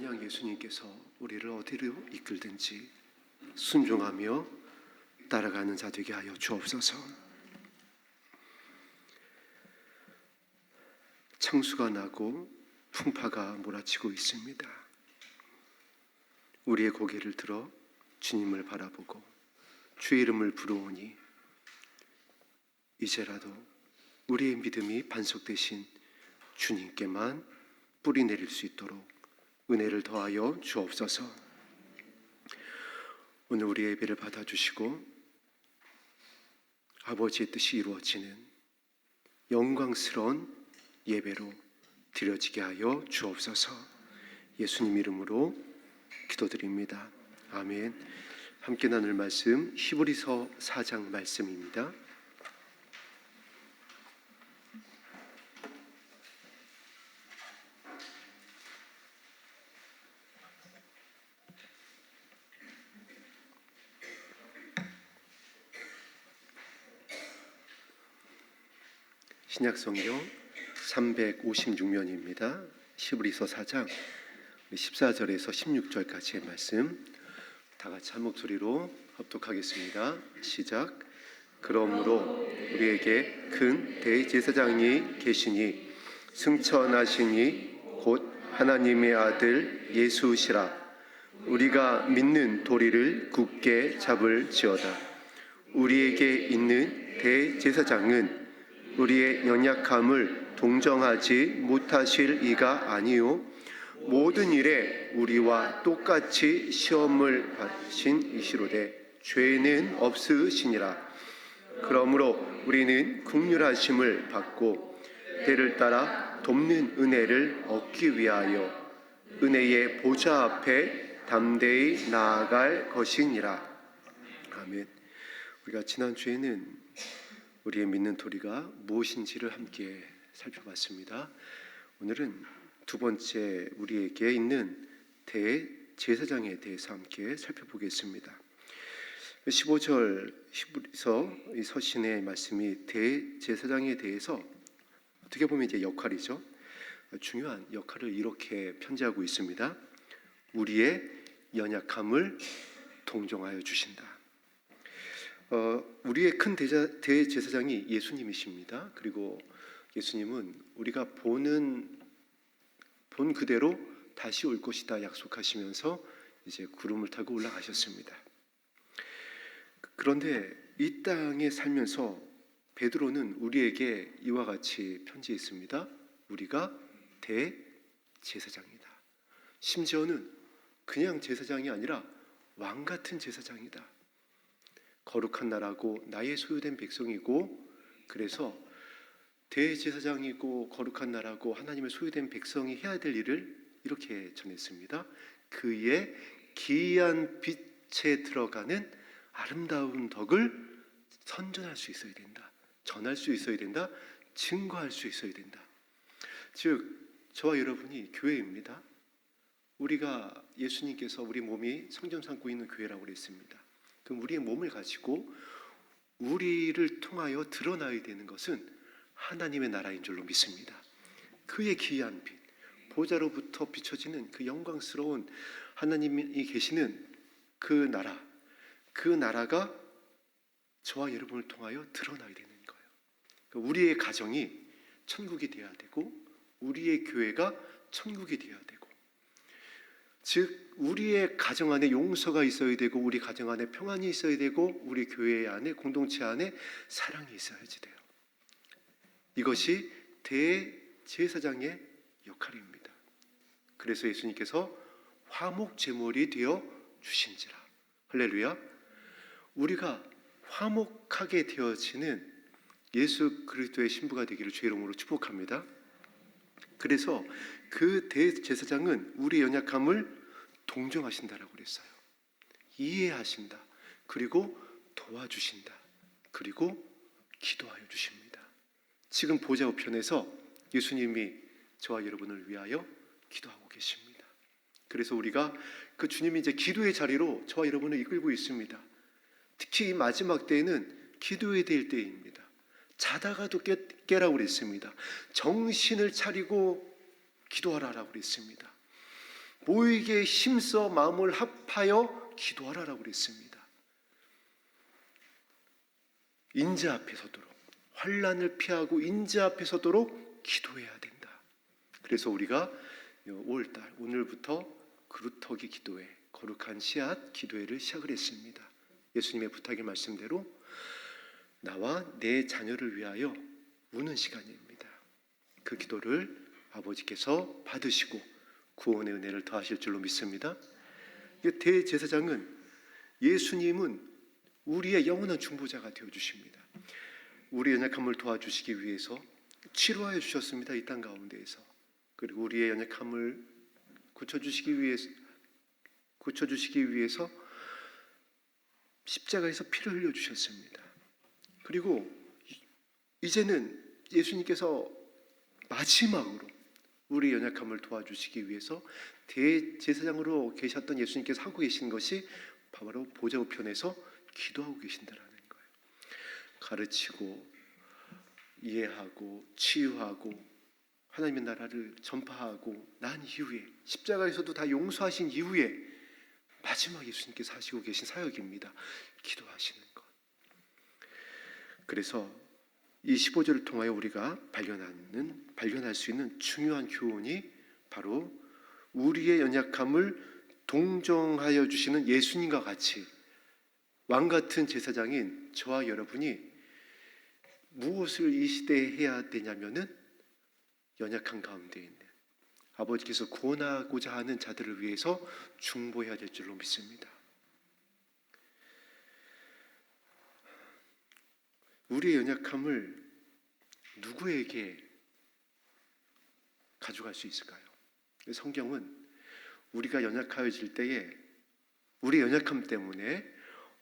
그냥 예수님께서 우리를 어디로 이끌든지 순종하며 따라가는 자 되게 하여 주옵소서. 창수가 나고 풍파가 몰아치고 있습니다. 우리의 고개를 들어 주님을 바라보고 주의 이름을 부르오니 이제라도 우리의 믿음이 반석되신 주님께만 뿌리 내릴 수 있도록 은혜를 더하여 주옵소서. 오늘 우리의 예배를 받아주시고 아버지의 뜻이 이루어지는 영광스러운 예배로 드려지게 하여 주옵소서. 예수님 이름으로 기도드립니다. 아멘. 함께 나눌 말씀 히브리서 4장 말씀입니다. 신약성경 356면입니다. 히브리서 4장 14절에서 16절까지의 말씀 다 같이 한 목소리로 합독하겠습니다. 시작. 그러므로 우리에게 큰 대제사장이 계시니 승천하시니 곧 하나님의 아들 예수시라. 우리가 믿는 도리를 굳게 잡을지어다. 우리에게 있는 대제사장은 우리의 연약함을 동정하지 못하실 이가 아니요 모든 일에 우리와 똑같이 시험을 받으신 이시로되 죄는 없으시니라. 그러므로 우리는 긍휼하심을 받고 때를 따라 돕는 은혜를 얻기 위하여 은혜의 보좌 앞에 담대히 나아갈 것이니라. 아멘. 우리가 지난주에는 우리의 믿는 도리가 무엇인지를 함께 살펴봤습니다. 오늘은 두 번째 우리에게 있는 대제사장에 대해서 함께 살펴보겠습니다. 15절 히브리서 이 서신의 말씀이 대제사장에 대해서 어떻게 보면 이제 역할이죠. 중요한 역할을 이렇게 편지하고 있습니다. 우리의 연약함을 동정하여 주신다. 우리의 큰 대제사장이 예수님이십니다. 그리고 예수님은 우리가 본 그대로 다시 올 것이다 약속하시면서 이제 구름을 타고 올라가셨습니다. 그런데 이 땅에 살면서 베드로는 우리에게 이와 같이 편지했습니다. 우리가 대제사장이다. 심지어는 그냥 제사장이 아니라 왕 같은 제사장이다. 거룩한 나라고 나의 소유된 백성이고, 그래서 대제사장이고 거룩한 나라고 하나님의 소유된 백성이 해야 될 일을 이렇게 전했습니다. 그의 기이한 빛에 들어가는 아름다운 덕을 선전할 수 있어야 된다. 전할 수 있어야 된다. 증거할 수 있어야 된다. 즉 저와 여러분이 교회입니다. 우리가 예수님께서 우리 몸이 성전 삼고 있는 교회라고 그랬습니다. 그럼 우리의 몸을 가지고 우리를 통하여 드러나야 되는 것은 하나님의 나라인 줄로 믿습니다. 그의 기이한 빛, 보좌로부터 비춰지는 그 영광스러운 하나님이 계시는 그 나라가 저와 여러분을 통하여 드러나야 되는 거예요. 그러니까 우리의 가정이 천국이 되어야 되고 우리의 교회가 천국이 되어야 되고, 즉 우리의 가정 안에 용서가 있어야 되고 우리 가정 안에 평안이 있어야 되고 우리 교회 안에 공동체 안에 사랑이 있어야지 돼요. 이것이 대제사장의 역할입니다. 그래서 예수님께서 화목제물이 되어 주신지라. 할렐루야. 우리가 화목하게 되어지는 예수 그리스도의 신부가 되기를 주의 이름으로 축복합니다. 그래서 그 대제사장은 우리의 연약함을 동정하신다라고 그랬어요. 이해하신다. 그리고 도와주신다. 그리고 기도하여 주십니다. 지금 보좌 우편에서 예수님이 저와 여러분을 위하여 기도하고 계십니다. 그래서 우리가 그 주님이 이제 기도의 자리로 저와 여러분을 이끌고 있습니다. 특히 이 마지막 때에는 기도해야 될 때입니다. 자다가도 깨라고 그랬습니다. 정신을 차리고 기도하라라고 그랬습니다. 모이게 힘써 마음을 합하여 기도하라라고 그랬습니다. 인자 앞에 서도록, 환난을 피하고 인자 앞에 서도록 기도해야 된다. 그래서 우리가 5월달 오늘부터 그루터기 기도회, 거룩한 씨앗 기도회를 시작을 했습니다. 예수님의 부탁의 말씀대로 나와 내 자녀를 위하여 우는 시간입니다. 그 기도를 아버지께서 받으시고 구원의 은혜를 더하실 줄로 믿습니다. 대제사장은, 예수님은 우리의 영원한 중보자가 되어주십니다. 우리의 연약함을 도와주시기 위해서 치료하여 주셨습니다. 이 땅 가운데에서. 그리고 우리의 연약함을 고쳐주시기 위해서 십자가에서 피를 흘려주셨습니다. 그리고 이제는 예수님께서 마지막으로 우리의 연약함을 도와주시기 위해서 대제사장으로 계셨던 예수님께서 하고 계신 것이 바로 보좌 우편에서 기도하고 계신다라는 거예요. 가르치고 이해하고 치유하고 하나님의 나라를 전파하고 난 이후에, 십자가에서도 다 용서하신 이후에 마지막 예수님께서 하시고 계신 사역입니다. 기도하시는 것. 그래서 이 15절을 통하여 우리가 발견할 수 있는 중요한 교훈이 바로 우리의 연약함을 동정하여 주시는 예수님과 같이 왕 같은 제사장인 저와 여러분이 무엇을 이 시대에 해야 되냐면은 연약한 가운데 있는 아버지께서 구원하고자 하는 자들을 위해서 중보해야 될 줄로 믿습니다. 우리의 연약함을 누구에게 가져갈 수 있을까요? 성경은 우리가 연약해질 때에 우리의 연약함 때문에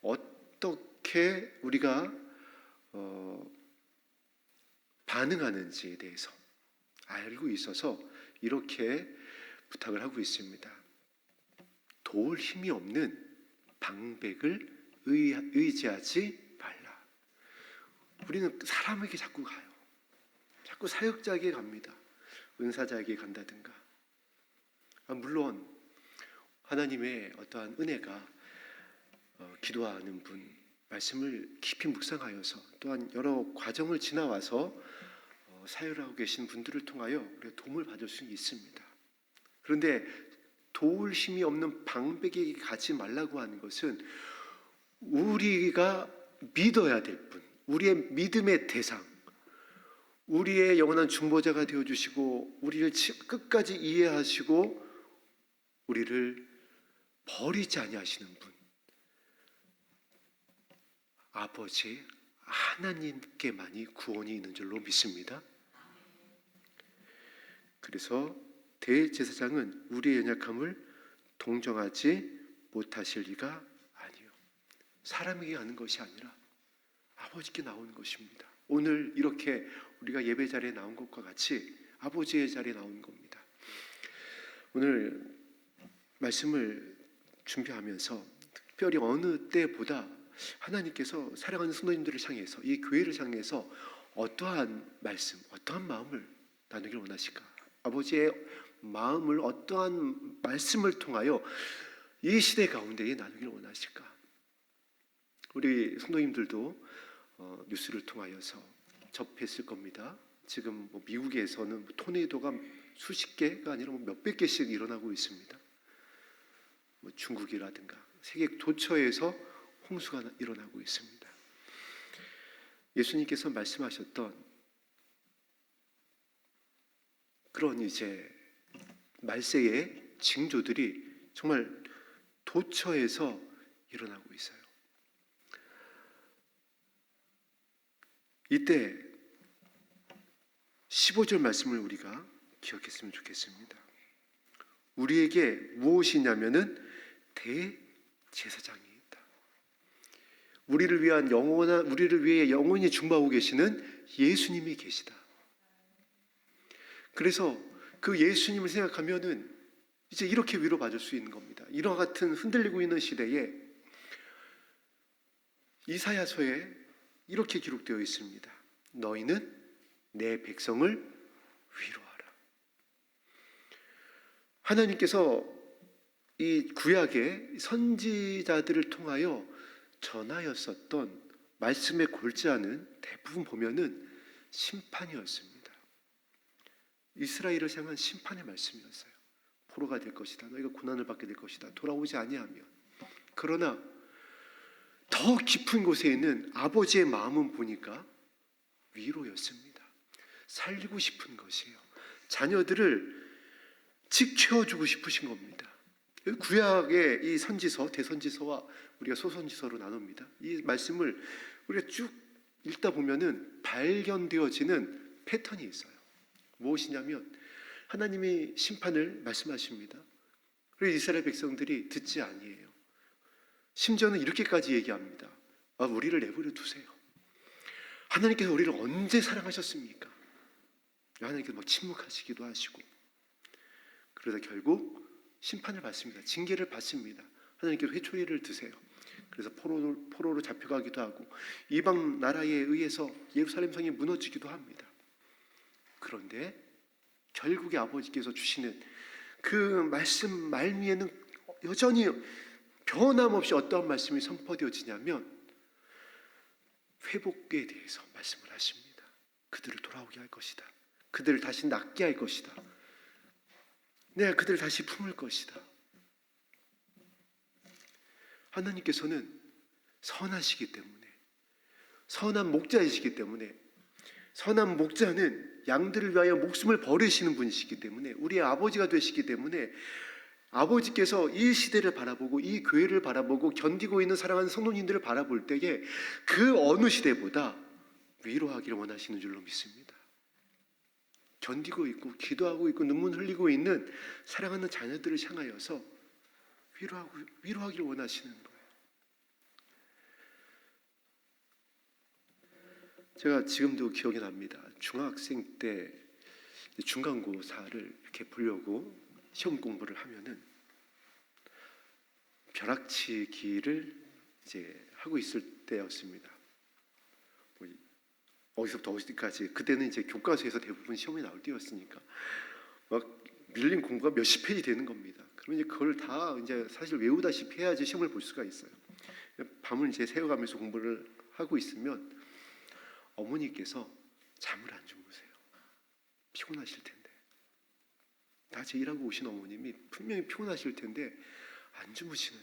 어떻게 우리가 반응하는지에 대해서 알고 있어서 이렇게 부탁을 하고 있습니다. 도울 힘이 없는 방백을 의지하지 말라. 우리는 사람에게 자꾸 가요. 자꾸 사역자에게 갑니다. 은사자에게 간다든가. 물론 하나님의 어떠한 은혜가 기도하는 분, 말씀을 깊이 묵상하여서 또한 여러 과정을 지나와서 사역을 하고 계신 분들을 통하여 우리가 도움을 받을 수 있습니다. 그런데 도울 힘이 없는 방백에게 가지 말라고 하는 것은 우리가 믿어야 될 분, 우리의 믿음의 대상, 우리의 영원한 중보자가 되어주시고 우리를 끝까지 이해하시고 우리를 버리지 아니하시는 분, 아버지 하나님께만이 구원이 있는 줄로 믿습니다. 그래서 대제사장은 우리의 연약함을 동정하지 못하실 리가 아니요, 사람에게 가는 것이 아니라 아버지께 나오는 것입니다. 오늘 이렇게 우리가 예배 자리에 나온 것과 같이 아버지의 자리에 나온 겁니다. 오늘 말씀을 준비하면서 특별히 어느 때보다 하나님께서 사랑하는 성도님들을 향해서, 이 교회를 향해서 어떠한 말씀, 어떠한 마음을 나누길 원하실까? 아버지의 마음을 어떠한 말씀을 통하여 이 시대 가운데에 나누길 원하실까? 우리 성도님들도 뉴스를 통하여서 접했을 겁니다. 지금 미국에서는 토네이도가 수십 개가 아니라 몇백 개씩 일어나고 있습니다. 중국이라든가 세계 도처에서 홍수가 일어나고 있습니다. 예수님께서 말씀하셨던 그런 이제 말세의 징조들이 정말 도처에서 일어나고 있어요. 이때 15절 말씀을 우리가 기억했으면 좋겠습니다. 우리에게 무엇이냐면은 대제사장이 있다. 우리를 위해 영원히 중보하고 계시는 예수님이 계시다. 그래서 그 예수님을 생각하면은 이제 이렇게 위로받을 수 있는 겁니다. 이와 같은 흔들리고 있는 시대에 이사야서에 이렇게 기록되어 있습니다. 너희는 내 백성을 위로하라. 하나님께서 이 구약의 선지자들을 통하여 전하였었던 말씀의 골자는 대부분 보면은 심판이었습니다. 이스라엘을 향한 심판의 말씀이었어요. 포로가 될 것이다. 너희가 고난을 받게 될 것이다. 돌아오지 아니하면. 그러나 더 깊은 곳에 있는 아버지의 마음은 보니까 위로였습니다. 살리고 싶은 것이에요. 자녀들을 지켜주고 싶으신 겁니다. 구약의 이 선지서, 대선지서와 우리가 소선지서로 나눕니다. 이 말씀을 우리가 쭉 읽다 보면은 발견되어지는 패턴이 있어요. 무엇이냐면 하나님이 심판을 말씀하십니다. 그리고 이스라엘 백성들이 듣지 아니해요. 심지어는 이렇게까지 얘기합니다. 우리를 내버려 두세요. 하나님께서 우리를 언제 사랑하셨습니까? 하나님께서 막 침묵하시기도 하시고, 그러다 결국 심판을 받습니다. 징계를 받습니다. 하나님께서 회초리를 드세요. 그래서 포로로 잡혀가기도 하고 이방 나라에 의해서 예루살렘 성이 무너지기도 합니다. 그런데 결국에 아버지께서 주시는 그 말씀 말미에는 여전히 변함없이 어떠한 말씀이 선포되어지냐면 회복에 대해서 말씀을 하십니다. 그들을 돌아오게 할 것이다. 그들을 다시 낫게 할 것이다. 내가 그들을 다시 품을 것이다. 하나님께서는 선하시기 때문에, 선한 목자이시기 때문에, 선한 목자는 양들을 위하여 목숨을 버리시는 분이시기 때문에, 우리의 아버지가 되시기 때문에 아버지께서 이 시대를 바라보고 이 교회를 바라보고 견디고 있는 사랑하는 성도님들을 바라볼 때에 그 어느 시대보다 위로하기를 원하시는 줄로 믿습니다. 견디고 있고 기도하고 있고 눈물 흘리고 있는 사랑하는 자녀들을 향하여서 위로하기를 원하시는 거예요. 제가 지금도 기억이 납니다. 중학생 때 중간고사를 이렇게 보려고 시험 공부를 하면은 벼락치기를 이제 하고 있을 때였습니다. 어디서부터 어디까지, 그때는 이제 교과서에서 대부분 시험이 나올 때였으니까 막 밀린 공부가 몇십 페이지 되는 겁니다. 그러면 이제 그걸 다 이제 사실 외우다시피 해야지 시험을 볼 수가 있어요. 밤을 이제 새워가면서 공부를 하고 있으면 어머니께서 잠을 안 주무세요. 피곤하실 텐데. 낮에 일하고 오신 어머님이 분명히 피곤하실 텐데 안 주무시는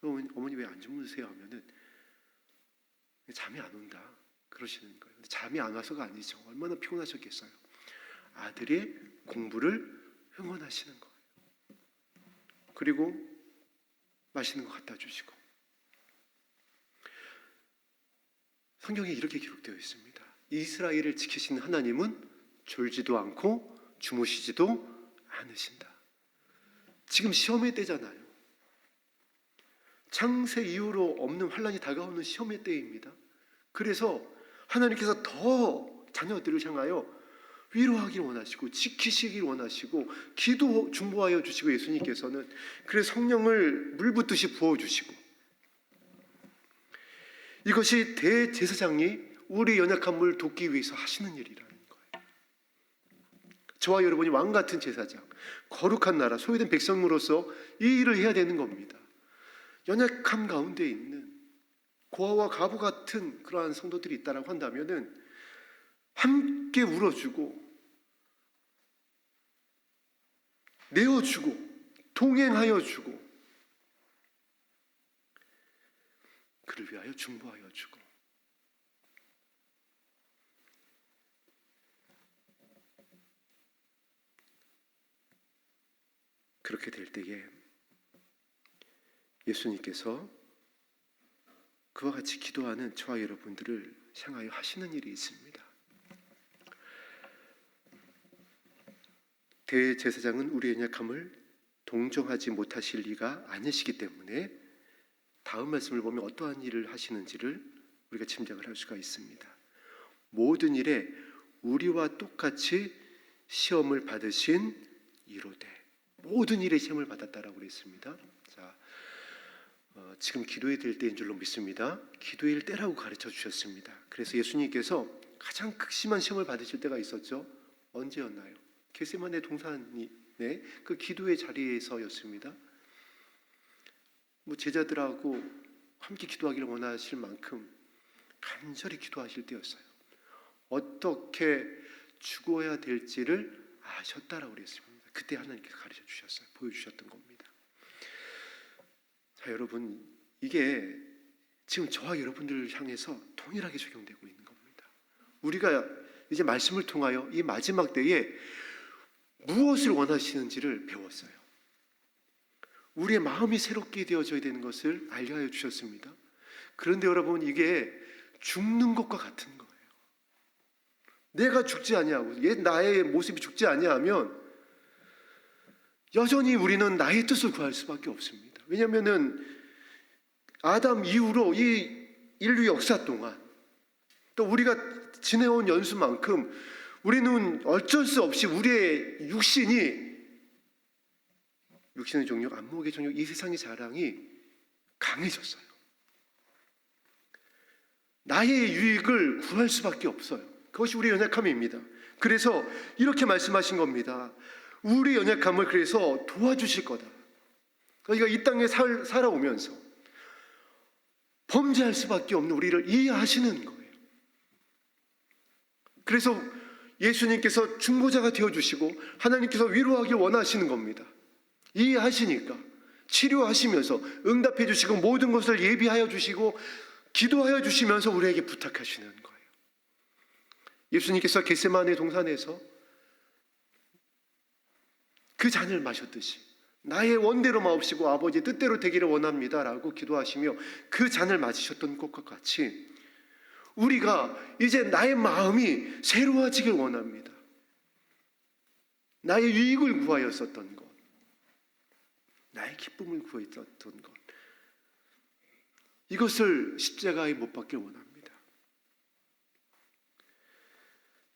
거예요. 어머니 왜 안 주무세요? 하면은 잠이 안 온다 그러시는 거예요. 근데 잠이 안 와서가 아니죠. 얼마나 피곤하셨겠어요. 아들의 공부를 응원하시는 거예요. 그리고 맛있는 거 갖다 주시고. 성경에 이렇게 기록되어 있습니다. 이스라엘을 지키시는 하나님은 졸지도 않고 주무시지도 않으신다. 지금 시험의 때잖아요. 창세 이후로 없는 환란이 다가오는 시험의 때입니다. 그래서 하나님께서 더 자녀들을 향하여 위로하기를 원하시고 지키시길 원하시고 기도 중보하여 주시고, 예수님께서는 그래서 성령을 물붓듯이 부어주시고, 이것이 대제사장이 우리 연약함을 돕기 위해서 하시는 일이라는 거예요. 저와 여러분이 왕같은 제사장, 거룩한 나라, 소유된 백성으로서 이 일을 해야 되는 겁니다. 연약함 가운데 있는 고아와 과부 같은 그러한 성도들이 있다라고 한다면은 함께 울어주고 내어주고 동행하여 주고 그를 위하여 중보하여 주고, 그렇게 될 때에 예수님께서 그와 같이 기도하는 저와 여러분들을 향하여 하시는 일이 있습니다. 대제사장은 우리의 연약함을 동정하지 못하실 리가 아니시기 때문에 다음 말씀을 보면 어떠한 일을 하시는지를 우리가 짐작을 할 수가 있습니다. 모든 일에 우리와 똑같이 시험을 받으신 이로되, 모든 일에 시험을 받았다라고 그랬습니다. 자, 지금 기도해야 될 때인 줄로 믿습니다. 기도의 때라고 가르쳐 주셨습니다. 그래서 예수님께서 가장 극심한 시험을 받으실 때가 있었죠. 언제였나요? 겟세마네 동산의 그 기도의 자리에서였습니다. 제자들하고 함께 기도하기를 원하실 만큼 간절히 기도하실 때였어요. 어떻게 죽어야 될지를 아셨다라고 그랬습니다. 그때 하나님께서 가르쳐 주셨어요. 보여주셨던 겁니다. 자, 여러분, 이게 지금 저와 여러분들을 향해서 동일하게 적용되고 있는 겁니다. 우리가 이제 말씀을 통하여 이 마지막 때에 무엇을 원하시는지를 배웠어요. 우리의 마음이 새롭게 되어져야 되는 것을 알려 주셨습니다. 그런데 여러분, 이게 죽는 것과 같은 거예요. 내가 죽지 아니하고 나의 모습이 죽지 아니하면 여전히 우리는 나의 뜻을 구할 수밖에 없습니다. 왜냐하면은 아담 이후로 이 인류 역사 동안 또 우리가 지내온 연수만큼 우리는 어쩔 수 없이 우리의 육신의 정욕, 안목의 정욕, 이 세상의 자랑이 강해졌어요. 나의 유익을 구할 수밖에 없어요. 그것이 우리의 연약함입니다. 그래서 이렇게 말씀하신 겁니다. 우리 연약함을 그래서 도와주실 거다. 그러니까 이 땅에 살아오면서 범죄할 수밖에 없는 우리를 이해하시는 거예요. 그래서 예수님께서 중보자가 되어주시고 하나님께서 위로하길 원하시는 겁니다. 이해하시니까 치료하시면서 응답해 주시고 모든 것을 예비하여 주시고 기도하여 주시면서 우리에게 부탁하시는 거예요. 예수님께서 겟세마네 동산에서 그 잔을 마셨듯이 나의 원대로 마옵시고 아버지의 뜻대로 되기를 원합니다라고 기도하시며 그 잔을 마시셨던 것과 같이 우리가 이제 나의 마음이 새로워지길 원합니다. 나의 유익을 구하였었던 것, 나의 기쁨을 구했었던 것, 이것을 십자가에 못 박길 원합니다.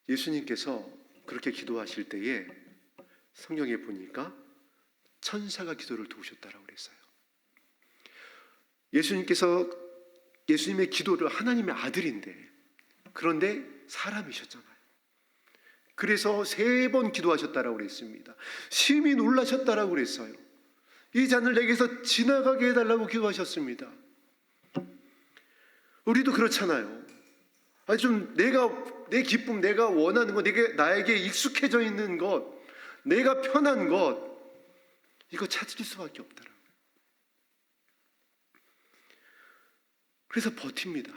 예수님께서 그렇게 기도하실 때에 성경에 보니까 천사가 기도를 도우셨다라고 그랬어요. 예수님의 기도를 하나님의 아들인데 그런데 사람이셨잖아요. 그래서 3번 기도하셨다라고 그랬습니다. 심히 놀라셨다라고 그랬어요. 이 잔을 내게서 지나가게 해달라고 기도하셨습니다. 우리도 그렇잖아요. 좀 내 기쁨, 내가 원하는 것, 나에게 익숙해져 있는 것, 내가 편한 것, 이거 찾을 수밖에 없더라고요. 그래서 버팁니다.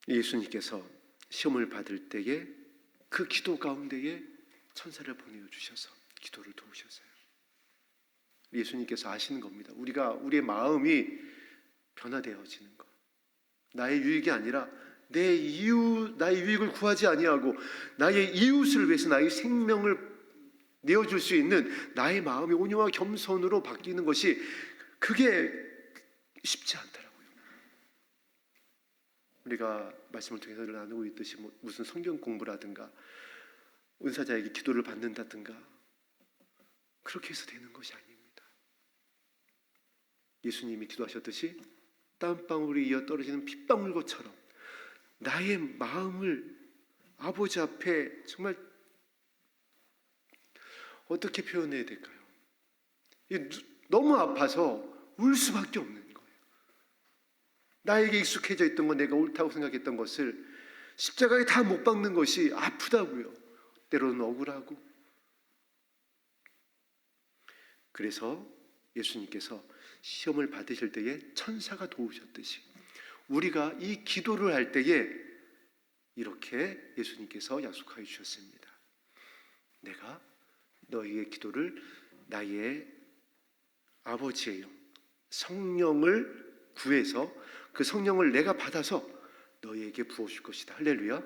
예수님께서 시험을 받을 때에 그 기도 가운데에 천사를 보내주셔서 기도를 도우셨어요. 예수님께서 아시는 겁니다. 우리의 마음이 변화되어지는 것, 나의 유익이 아니라 나의 유익을 구하지 아니하고 나의 이웃을 위해서 나의 생명을 내어줄 수 있는 나의 마음이 온유와 겸손으로 바뀌는 것이 그게 쉽지 않더라고요. 우리가 말씀을 통해서 나누고 있듯이 무슨 성경 공부라든가 은사자에게 기도를 받는다든가 그렇게 해서 되는 것이 아닙니다. 예수님이 기도하셨듯이 땀방울이 이어 떨어지는 핏방울것처럼 나의 마음을 아버지 앞에 정말 어떻게 표현해야 될까요? 너무 아파서 울 수밖에 없는 거예요. 나에게 익숙해져 있던 것, 내가 옳다고 생각했던 것을 십자가에 다 못 박는 것이 아프다고요. 때로는 억울하고. 그래서 예수님께서 시험을 받으실 때에 천사가 도우셨듯이 우리가 이 기도를 할 때에 이렇게 예수님께서 약속하여 주셨습니다. 내가 너희의 기도를 나의 아버지의 영 성령을 구해서 그 성령을 내가 받아서 너희에게 부어줄 것이다. 할렐루야.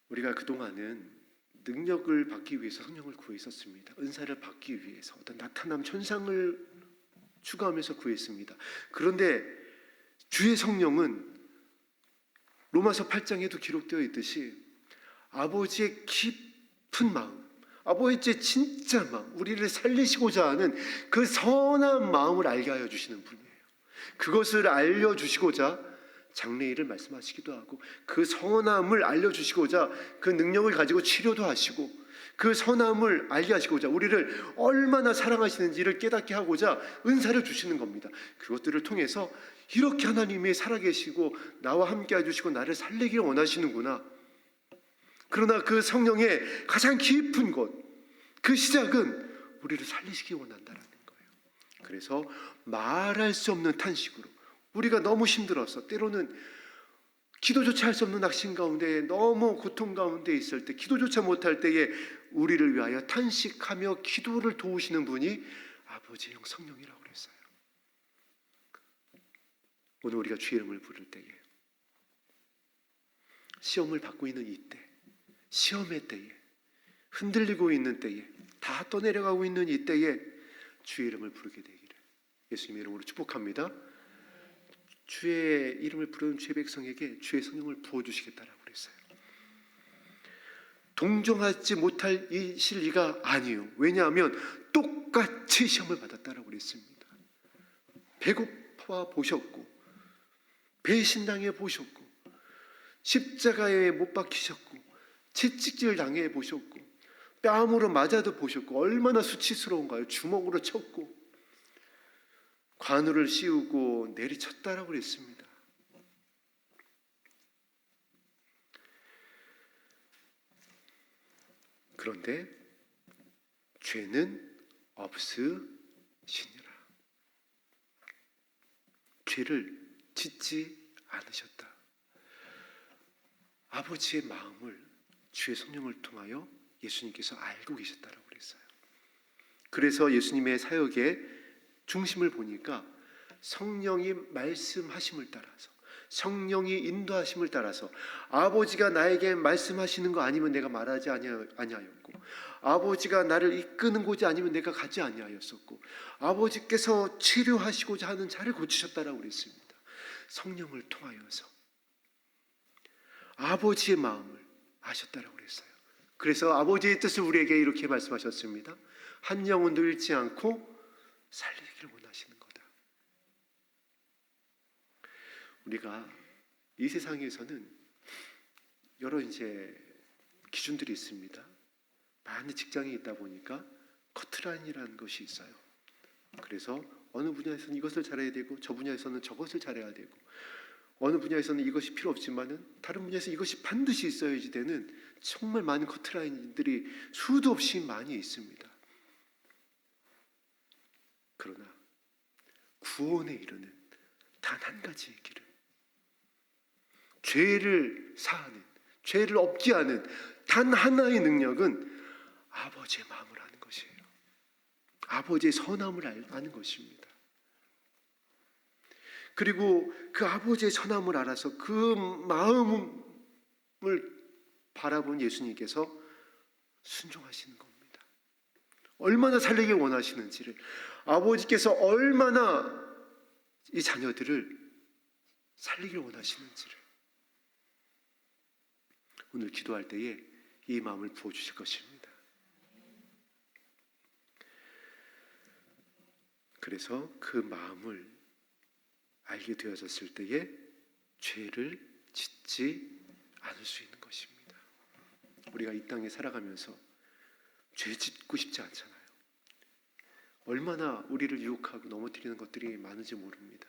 우리가 그동안은 능력을 받기 위해서 성령을 구했었습니다. 은사를 받기 위해서 어떤 나타남 현상을 추구하면서 구했습니다. 그런데 주의 성령은 로마서 8장에도 기록되어 있듯이 아버지의 깊은 마음, 아버지의 진짜 마음, 우리를 살리시고자 하는 그 선한 마음을 알게 하여 주시는 분이에요. 그것을 알려주시고자 장래일을 말씀하시기도 하고 그 선함을 알려주시고자 그 능력을 가지고 치료도 하시고 그 선함을 알게 하시고자 우리를 얼마나 사랑하시는지를 깨닫게 하고자 은사를 주시는 겁니다. 그것들을 통해서 이렇게 하나님이 살아계시고 나와 함께 해주시고 나를 살리길 원하시는구나. 그러나 그 성령의 가장 깊은 곳, 그 시작은 우리를 살리시기 원한다라는 거예요. 그래서 말할 수 없는 탄식으로 우리가 너무 힘들어서 때로는 기도조차 할 수 없는 낙심 가운데 너무 고통 가운데 있을 때 기도조차 못할 때에 우리를 위하여 탄식하며 기도를 도우시는 분이 아버지의 영 성령이라고 그랬어요. 오늘 우리가 주의 이름을 부를 때에 시험을 받고 있는 이때, 시험의 때에, 흔들리고 있는 때에, 다 떠내려가고 있는 이때에 주의 이름을 부르게 되기를 예수님의 이름으로 축복합니다. 주의 이름을 부르는 주의 백성에게 주의 성령을 부어주시겠다라고 그랬어요. 동정하지 못할 이실 리가 아니에요. 왜냐하면 똑같이 시험을 받았다라고 그랬습니다. 배고파 보셨고 배신당해 보셨고 십자가에 못 박히셨고 채찍질 당해 보셨고 뺨으로 맞아도 보셨고 얼마나 수치스러운가요. 주먹으로 쳤고 관우를 씌우고 내리쳤다라고 그랬습니다. 그런데 죄는 없으시니라. 죄를 짓지 않으셨다. 아버지의 마음을 주의 성령을 통하여 예수님께서 알고 계셨다라고 그랬어요. 그래서 예수님의 사역의 중심을 보니까 성령이 말씀하심을 따라서 성령이 인도하심을 따라서 아버지가 나에게 말씀하시는 거 아니면 내가 말하지 아니하였고 아버지가 나를 이끄는 곳이 아니면 내가 가지 아니하였었고 아버지께서 치료하시고자 하는 자를 고치셨다라고 그랬습니다. 성령을 통하여서 아버지의 마음을 아셨다라고 그랬어요. 그래서 아버지의 뜻을 우리에게 이렇게 말씀하셨습니다. 한 영혼도 잃지 않고 살리기를 원하시는 거다. 우리가 이 세상에서는 여러 기준들이 있습니다. 많은 직장이 있다 보니까 커트라인이라는 것이 있어요. 그래서 어느 분야에서는 이것을 잘해야 되고 저 분야에서는 저것을 잘해야 되고 어느 분야에서는 이것이 필요 없지만은 다른 분야에서 이것이 반드시 있어야지 되는 정말 많은 커트라인들이 수도 없이 많이 있습니다. 그러나 구원에 이르는 단 한 가지의 길은 죄를 사하는, 죄를 없게 하는 단 하나의 능력은 아버지의 마음을 아는 것이에요. 아버지의 선함을 아는 것입니다. 그리고 그 아버지의 선함을 알아서 그 마음을 바라본 예수님께서 순종하시는 겁니다. 얼마나 살리기 원하시는지를, 아버지께서 얼마나 이 자녀들을 살리기를 원하시는지를 오늘 기도할 때에 이 마음을 부어주실 것입니다. 그래서 그 마음을 알게 되어졌을 때에 죄를 짓지 않을 수 있는 것입니다. 우리가 이 땅에 살아가면서 죄 짓고 싶지 않잖아요. 얼마나 우리를 유혹하고 넘어뜨리는 것들이 많은지 모릅니다.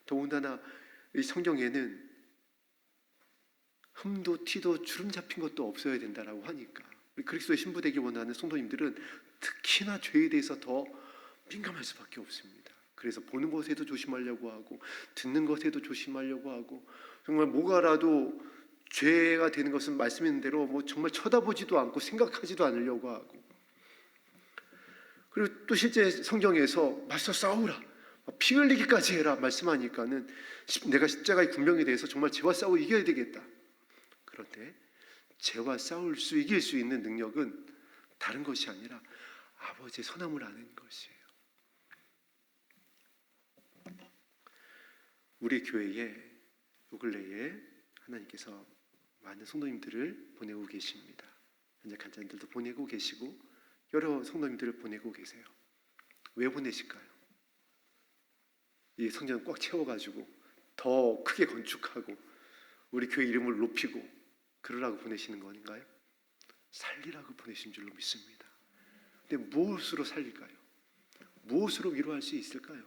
더군다나 이 성경에는 흠도 티도 주름 잡힌 것도 없어야 된다라고 하니까 우리 그리스도의 신부 되기 원하는 성도님들은 특히나 죄에 대해서 더 민감할 수밖에 없습니다. 그래서 보는 것에도 조심하려고 하고 듣는 것에도 조심하려고 하고 정말 뭐가라도 죄가 되는 것은 말씀인 대로 정말 쳐다보지도 않고 생각하지도 않으려고 하고, 그리고 또 실제 성경에서 맞서 싸우라, 피 흘리기까지 해라 말씀하니까는 내가 십자가의 군병에 대해서 정말 죄와 싸워 이겨야 되겠다. 그런데 죄와 싸울 수 이길 수 있는 능력은 다른 것이 아니라 아버지의 선함을 아는 것이에요. 우리 교회에 요 근래에 하나님께서 많은 성도님들을 보내고 계십니다. 현재 간장들도 보내고 계시고 여러 성도님들을 보내고 계세요. 왜 보내실까요? 이 성전 꽉 채워가지고 더 크게 건축하고 우리 교회 이름을 높이고 그러라고 보내시는 건가요? 살리라고 보내신 줄로 믿습니다. 근데 무엇으로 살릴까요? 무엇으로 위로할 수 있을까요?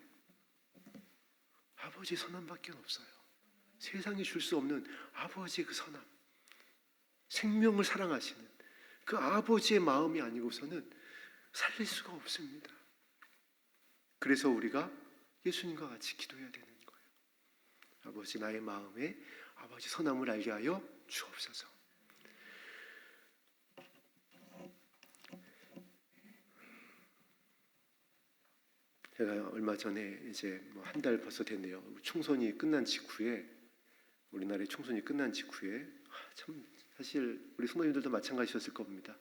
아버지의 선함밖에 없어요. 세상이 줄 수 없는 아버지의 그 선함, 생명을 사랑하시는 그 아버지의 마음이 아니고서는 살릴 수가 없습니다. 그래서 우리가 예수님과 같이 기도해야 되는 거예요. 아버지, 나의 마음에 아버지 선함을 알게 하여 주옵소서. 제가 얼마 전에 이제 한 달 벌써 됐네요. 총선이 끝난 직후에, 우리나라의 총선이 끝난 직후에 참 사실 우리 성도님들도 마찬가지셨을 겁니다.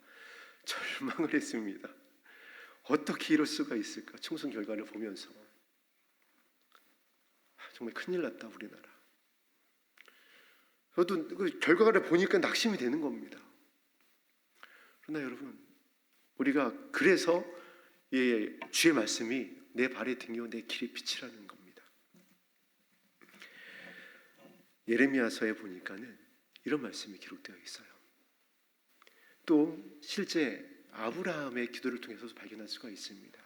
절망을 했습니다. 어떻게 이럴 수가 있을까? 총선 결과를 보면서 정말 큰일 났다 우리나라. 저도 그 결과를 보니까 낙심이 되는 겁니다. 그러나 여러분, 우리가 그래서 주의 말씀이 내 발에 등이요 내 길의 빛이라는 겁니다. 예레미야서에 보니까는 이런 말씀이 기록되어 있어요. 또 실제 아브라함의 기도를 통해서도 발견할 수가 있습니다.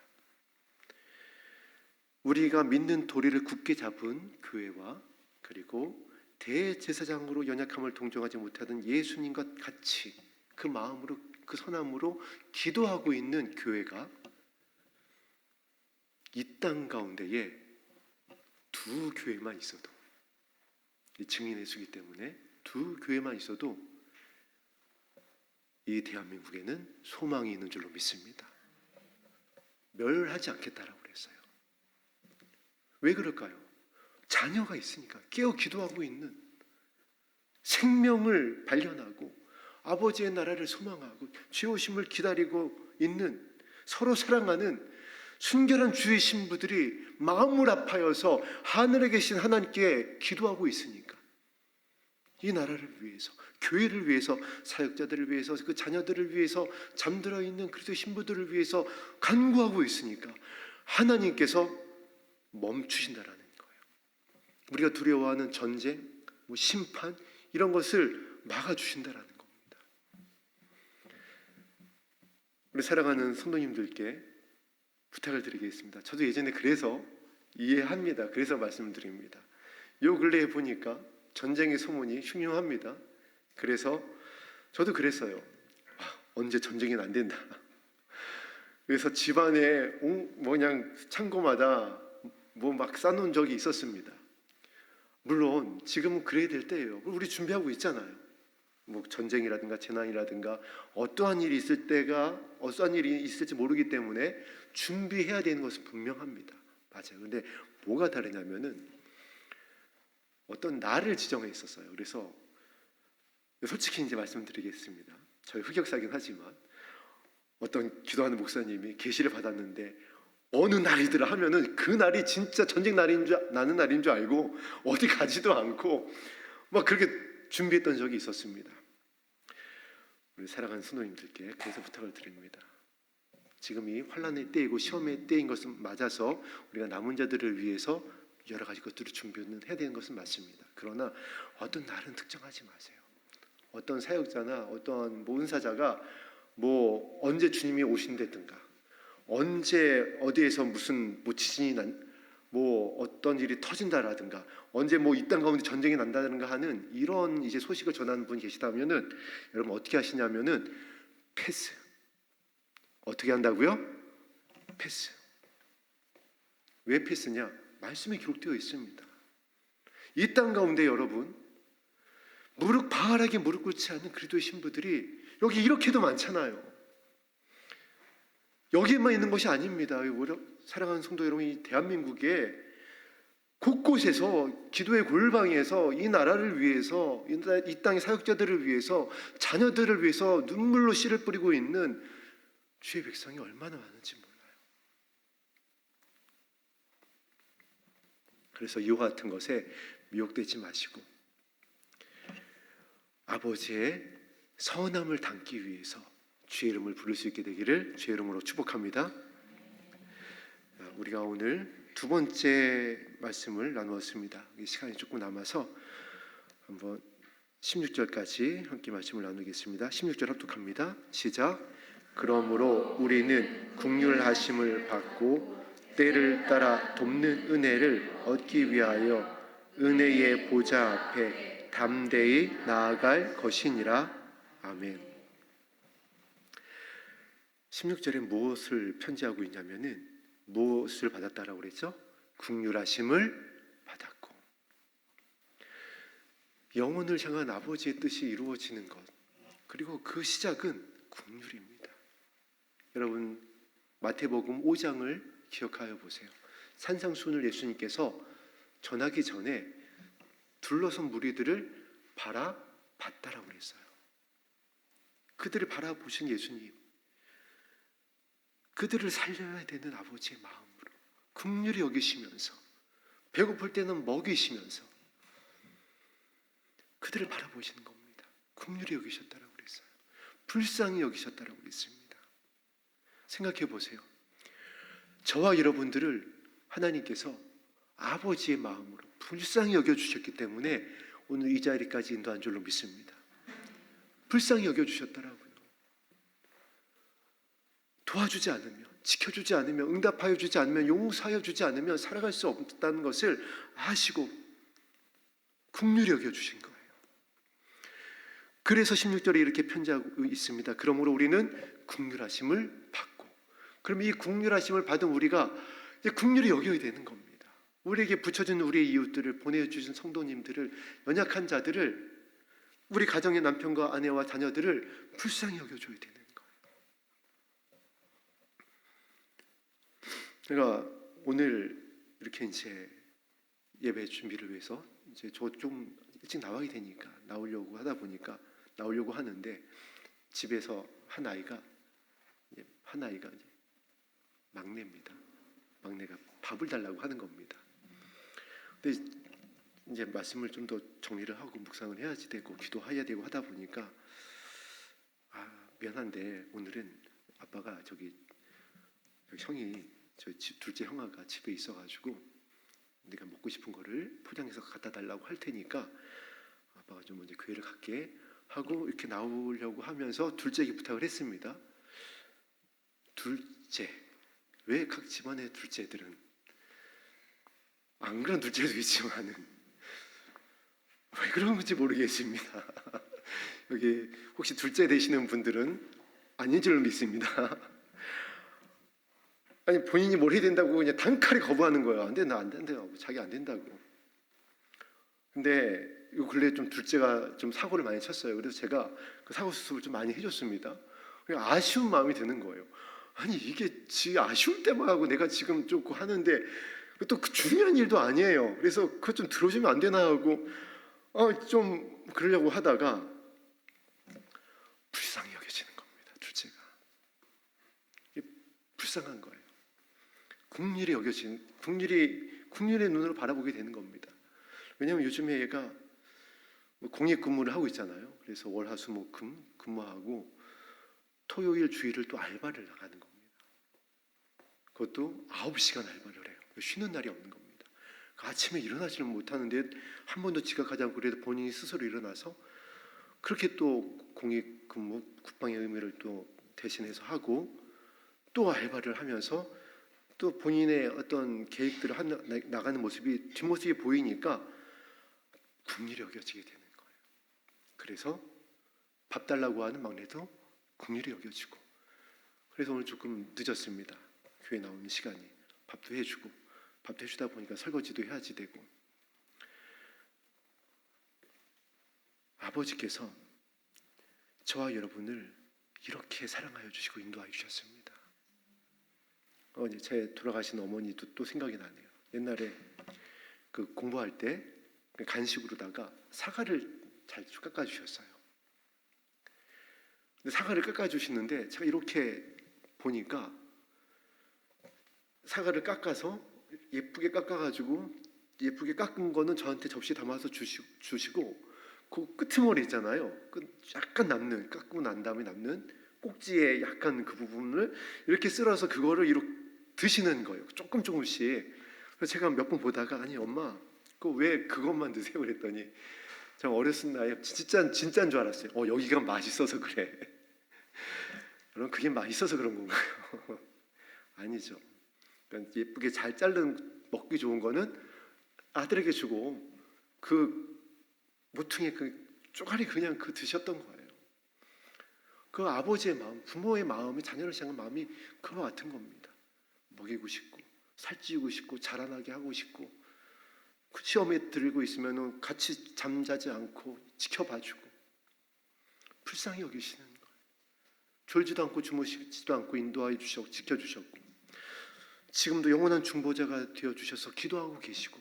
우리가 믿는 도리를 굳게 잡은 교회와 그리고 대제사장으로 연약함을 동정하지 못하던 예수님과 같이 그 마음으로 그 선함으로 기도하고 있는 교회가 이 땅 가운데에 두 교회만 있어도, 이 증인의 수기 때문에 두 교회만 있어도 이 대한민국에는 소망이 있는 줄로 믿습니다. 멸하지 않겠다라고 그랬어요. 왜 그럴까요? 자녀가 있으니까, 깨어 기도하고 있는, 생명을 발견하고 아버지의 나라를 소망하고 죄오심을 기다리고 있는, 서로 사랑하는 순결한 주의 신부들이 마음을 아파여서 하늘에 계신 하나님께 기도하고 있으니까 이 나라를 위해서, 교회를 위해서, 사역자들을 위해서, 그 자녀들을 위해서, 잠들어 있는 그리스도 신부들을 위해서 간구하고 있으니까 하나님께서 멈추신다라는 거예요. 우리가 두려워하는 전쟁, 심판 이런 것을 막아주신다라는 겁니다. 우리 사랑하는 성도님들께 부탁을 드리겠습니다. 저도 예전에 그래서 이해합니다. 그래서 말씀을 드립니다. 요 근래에 보니까 전쟁의 소문이 흉흉합니다. 그래서 저도 그랬어요. 언제 전쟁이 안 된다. 그래서 집안에 그냥 창고마다 막 쌓아놓은 적이 있었습니다. 물론 지금은 그래야 될 때예요. 우리 준비하고 있잖아요. 전쟁이라든가 재난이라든가 어떠한 일이 있을지 모르기 때문에 준비해야 되는 것은 분명합니다. 맞아요. 근데 뭐가 다르냐면은 어떤 날을 지정해 있었어요. 그래서 솔직히 이제 말씀드리겠습니다. 저희 흑역사긴 하지만 어떤 기도하는 목사님이 계시를 받았는데 어느 날이더라 하면은 그 날이 진짜 전쟁 나는 날인 줄 알고 어디 가지도 않고 막 그렇게 준비했던 적이 있었습니다. 우리 사랑하는 성도님들께 그래서 부탁을 드립니다. 지금이 환난의 때이고 시험의 때인 것은 맞아서 우리가 남은 자들을 위해서 여러 가지 것들을 준비는 해야 되는 것은 맞습니다. 그러나 어떤 날은 특정하지 마세요. 어떤 사역자나 어떤 모은사자가 언제 주님이 오신다든가, 언제 어디에서 무슨 지진이 어떤 일이 터진다라든가, 언제 이 땅 가운데 전쟁이 난다든가 하는 이런 이제 소식을 전하는 분이 계시다면은 여러분 어떻게 하시냐면은 패스. 어떻게 한다고요? 패스. 왜 패스냐? 말씀에 기록되어 있습니다. 이 땅 가운데 여러분 바알에게 무릎 꿇지 않는 그리스도의 신부들이 여기 이렇게도 많잖아요. 여기에만 있는 것이 아닙니다. 사랑하는 성도 여러분, 이 대한민국에 곳곳에서 기도의 골방에서 이 나라를 위해서, 이 땅의 사역자들을 위해서, 자녀들을 위해서 눈물로 씨를 뿌리고 있는 주의 백성이 얼마나 많은지 몰라요. 그래서 이와 같은 것에 미혹되지 마시고 아버지의 선함을 담기 위해서 주의 이름을 부를 수 있게 되기를 주의 이름으로 축복합니다. 우리가 오늘 두 번째 말씀을 나누었습니다. 시간이 조금 남아서 한번 16절까지 함께 말씀을 나누겠습니다. 16절 합독합니다. 시작. 그러므로 우리는 긍휼하심을 받고 때를 따라 돕는 은혜를 얻기 위하여 은혜의 보좌 앞에 담대히 나아갈 것이니라. 아멘. 16절에 무엇을 편지하고 있냐면은 무엇을 받았다라고 그랬죠? 긍휼하심을 받았고, 영혼을 향한 아버지의 뜻이 이루어지는 것, 그리고 그 시작은 긍휼입니다. 여러분, 마태복음 5장을 기억하여 보세요. 산상수훈을 예수님께서 전하기 전에 둘러선 무리들을 바라봤다라고 그랬어요. 그들을 바라보신 예수님, 그들을 살려야 되는 아버지의 마음으로 긍휼히 여기시면서, 배고플 때는 먹이시면서 그들을 바라보시는 겁니다. 긍휼히 여기셨다라고 그랬어요. 불쌍히 여기셨다라고 그랬습니다. 생각해 보세요. 저와 여러분들을 하나님께서 아버지의 마음으로 불쌍히 여겨주셨기 때문에 오늘 이 자리까지 인도한 줄로 믿습니다. 불쌍히 여겨주셨다라고요. 도와주지 않으면, 지켜주지 않으면, 응답하여 주지 않으면, 용서하여 주지 않으면 살아갈 수 없다는 것을 아시고 긍휼히 여겨주신 거예요. 그래서 16절에 이렇게 편지하고 있습니다. 그러므로 우리는 긍휼하심을 받고, 그럼 이 긍휼하심을 받은 우리가 이제 긍휼히 여겨야 되는 겁니다. 우리에게 붙여준 우리의 이웃들을, 보내주신 성도님들을, 연약한 자들을, 우리 가정의 남편과 아내와 자녀들을 불쌍히 여겨줘야 되는 거예요. 제가 오늘 이렇게 이제 예배 준비를 위해서 이제 저 좀 일찍 나와야 되니까 나오려고 하다 보니까 나오려고 하는데, 집에서 한 아이가 이제 막내입니다. 막내가 밥을 달라고 하는 겁니다. 근데 이제 말씀을 좀 더 정리를 하고 묵상을 해야지 되고 기도해야 되고 하다 보니까 미안한데 오늘은 아빠가 저기 형이 저 둘째 형아가 집에 있어가지고 네가 먹고 싶은 거를 포장해서 갖다 달라고 할 테니까 아빠가 좀 먼저 교회를 갈게 하고 이렇게 나오려고 하면서 둘째에게 부탁을 했습니다. 둘째, 왜 각 집안의 둘째들은, 안 그런 둘째도 있지만은 왜 그런 건지 모르겠습니다. 여기 혹시 둘째 되시는 분들은 아닌 줄로 믿습니다. 아니, 본인이 뭘 해야 된다고 그냥 단칼에 거부하는 거예요. 안 된다, 안 된다고. 자기 안 된다고. 근데 요 근래 좀 둘째가 좀 사고를 많이 쳤어요. 그래서 제가 그 사고 수습을 좀 많이 해줬습니다. 아쉬운 마음이 드는 거예요. 아니, 이게 지 아쉬울 때만 하고 내가 지금 조금 하는데 또 그 중요한 일도 아니에요. 그래서 그거 좀 들어주면 안 되나 하고 좀 그러려고 하다가 불쌍히 여겨지는 겁니다. 둘째가 불쌍한 거예요. 긍휼히 여겨진, 긍휼의 눈으로 바라보게 되는 겁니다. 왜냐하면 요즘에 얘가 공익 근무를 하고 있잖아요. 그래서 월, 화, 수, 목, 금 근무하고 토요일, 주일을 또 알바를 나가는 겁니다. 그것도 9시간 알바를 해요. 쉬는 날이 없는 겁니다. 아침에 일어나지는 못하는데 한 번도 지각하지 않고 그래도 본인이 스스로 일어나서 그렇게 또 공익 근무, 국방의 의무를 또 대신해서 하고 또 알바를 하면서 또 본인의 어떤 계획들을 나가는 모습이, 뒷모습이 보이니까 긍휼히 여겨지게 되는 거예요. 그래서 밥 달라고 하는 막내도 긍휼히 여겨지고, 그래서 오늘 조금 늦었습니다. 교회 나오는 시간이. 밥도 해주다 보니까 설거지도 해야지 되고. 아버지께서 저와 여러분을 이렇게 사랑하여 주시고 인도하여 주셨습니다. 제 돌아가신 어머니도 또 생각이 나네요. 옛날에 그 공부할 때 간식으로다가 사과를 잘 깎아주셨어요. 근데 사과를 깎아주시는데 제가 이렇게 보니까 사과를 깎아서 예쁘게 깎아가지고, 예쁘게 깎은 거는 저한테 접시에 담아서 주시고 그 끄트머리 있잖아요. 약간 남는, 깎고 난 다음에 남는 꼭지에 약간 그 부분을 이렇게 쓸어서 그거를 이렇게 드시는 거예요. 조금씩. 그래서 제가 몇 번 보다가 아니 엄마 그 왜 그것만 드세요 그랬더니 제가 어렸을 나이에 진짜인 줄 알았어요. 여기가 맛있어서 그래. 여러분 그게 맛있어서 그런 건가요? 아니죠. 그러니까 예쁘게 잘 자른 먹기 좋은 거는 아들에게 주고 그 모퉁이 그 쪼가리 그냥 그 드셨던 거예요. 그 아버지의 마음, 부모의 마음이 자녀를 향한 마음이 그와 같은 겁니다. 먹이고 싶고 살찌우고 싶고 자라나게 하고 싶고 그 시험에 들고 있으면 같이 잠자지 않고 지켜봐주고 불쌍히 여기시는 거예요. 졸지도 않고 주무시지도 않고 인도하여 주셨고 지켜주셨고 지금도 영원한 중보자가 되어주셔서 기도하고 계시고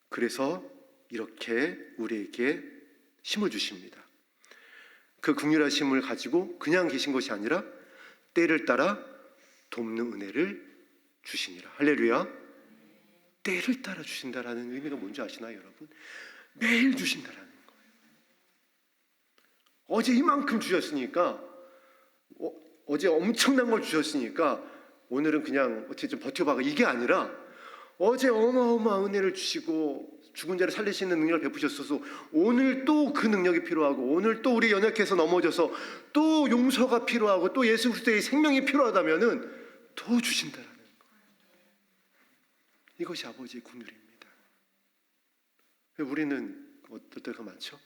그래서 이렇게 우리에게 힘을 주십니다. 그 긍휼하심을 가지고 그냥 계신 것이 아니라 때를 따라 돕는 은혜를 주시니라. 할렐루야. 때를 따라 주신다라는 의미가 뭔지 아시나요, 여러분? 매일 주신다라는 거예요. 어제 이만큼 주셨으니까 어제 엄청난 걸 주셨으니까 오늘은 그냥 어떻게 좀 버텨봐 이게 아니라 어제 어마어마한 은혜를 주시고 죽은 자를 살리시는 능력을 베푸셨어서 오늘 또 그 능력이 필요하고 오늘 또 우리 연약해서 넘어져서 또 용서가 필요하고 또 예수 그리스도의 생명이 필요하다면은 더 주신다라는 거예요. 이것이 아버지의 긍휼입니다. 우리는 어떨 때가 많죠?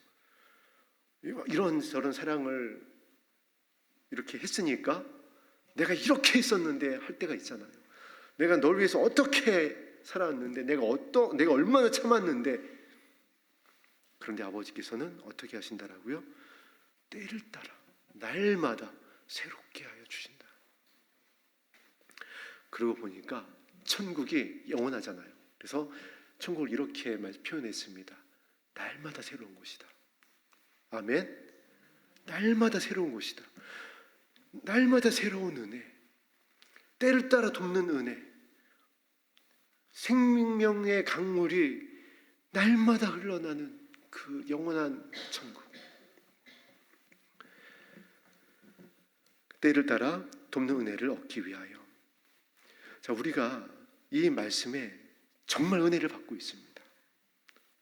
이런 저런 사랑을 이렇게 했으니까 내가 이렇게 했었는데 할 때가 있잖아요. 내가 널 위해서 어떻게 살았는데 내가 얼마나 참았는데 그런데 아버지께서는 어떻게 하신다라고요? 때를 따라 날마다 새롭게 하여 주신다. 그러고 보니까 천국이 영원하잖아요. 그래서 천국을 이렇게 표현했습니다. 날마다 새로운 곳이다. 아멘. 날마다 새로운 곳이다. 날마다 새로운 은혜, 때를 따라 돕는 은혜, 생명의 강물이 날마다 흘러나는 그 영원한 천국. 때를 따라 돕는 은혜를 얻기 위하여. 자, 우리가 이 말씀에 정말 은혜를 받고 있습니다.